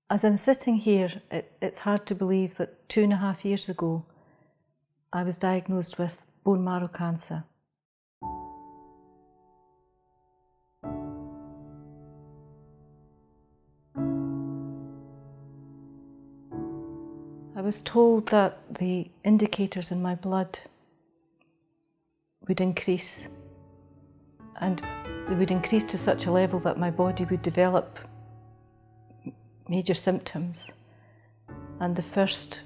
As I'm sitting here, it's hard to believe that 2.5 years ago, I was diagnosed with bone marrow cancer. I was told that the indicators in my blood would increase, and they would increase to such a level that my body would develop major symptoms, and the first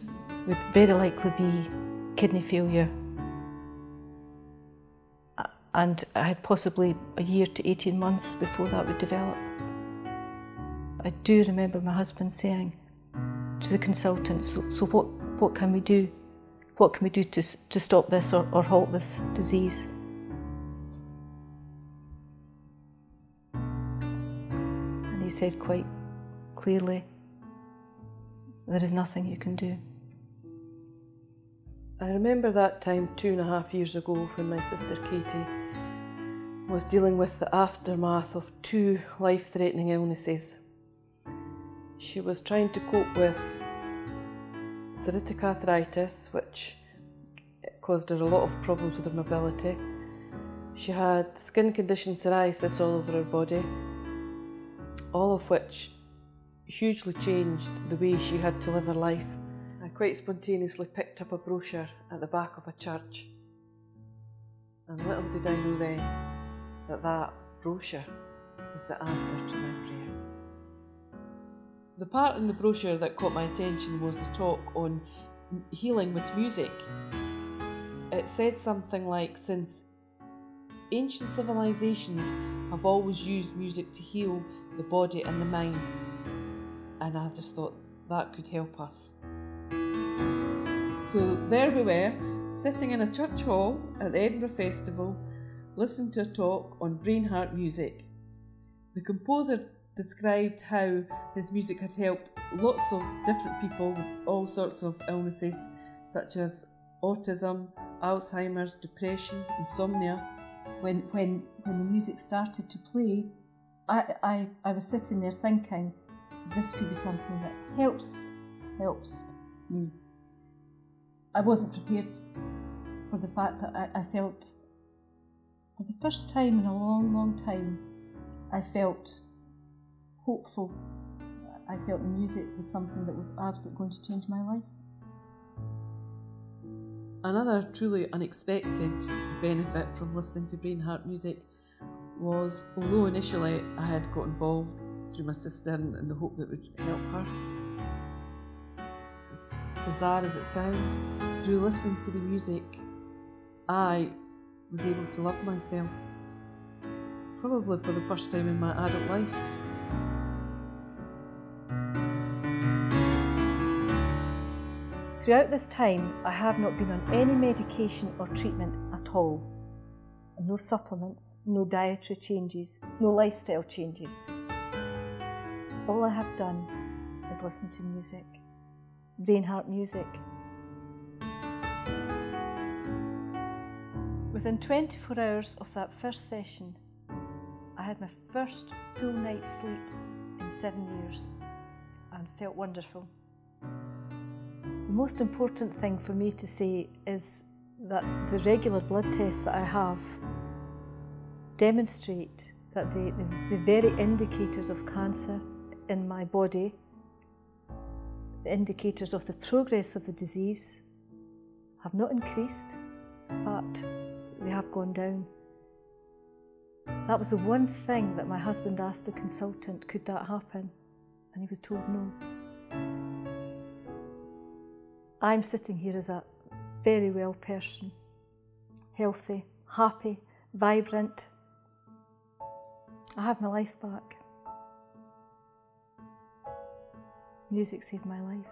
would very likely be kidney failure, and I had possibly a year to 18 months before that would develop. I do remember my husband saying to the consultant, so what can we do? What can we do to stop this or halt this disease? And he said quite clearly, there is nothing you can do. I remember that time 2.5 years ago when my sister Katie was dealing with the aftermath of 2 life-threatening illnesses. She was trying to cope with psoriatic arthritis, which caused her a lot of problems with her mobility. She had skin condition psoriasis all over her body, all of which hugely changed the way she had to live her life. I quite spontaneously picked up a brochure at the back of a church, and little did I know then that that brochure was the answer to my prayer. The part in the brochure that caught my attention was the talk on healing with music. It said something like, since ancient civilizations have always used music to heal the body and the mind, and I just thought that could help us. So there we were, sitting in a church hall at the Edinburgh Festival, listening to a talk on BrainHeart music. The composer described how his music had helped lots of different people with all sorts of illnesses, such as autism, Alzheimer's, depression, insomnia. When the music started to play, I was sitting there thinking, this could be something that helps me. I wasn't prepared for the fact that I felt, for the first time in a long time, I felt hopeful. I felt the music was something that was absolutely going to change my life. Another truly unexpected benefit from listening to BrainHeart music was, although initially I had got involved through my sister in the hope that it would help her, as bizarre as it sounds, through listening to the music, I was able to love myself, probably for the first time in my adult life. Throughout this time, I have not been on any medication or treatment at all. No supplements, no dietary changes, no lifestyle changes. All I have done is listen to music, BrainHeart music. Within 24 hours of that first session, I had my first full night's sleep in 7 years and felt wonderful. The most important thing for me to say is that the regular blood tests that I have demonstrate that the very indicators of cancer in my body, the indicators of the progress of the disease, have not increased, but they have gone down. That was the one thing that my husband asked the consultant, could that happen? And he was told no. I'm sitting here as a very well person, healthy, happy, vibrant. I have my life back. Music saved my life.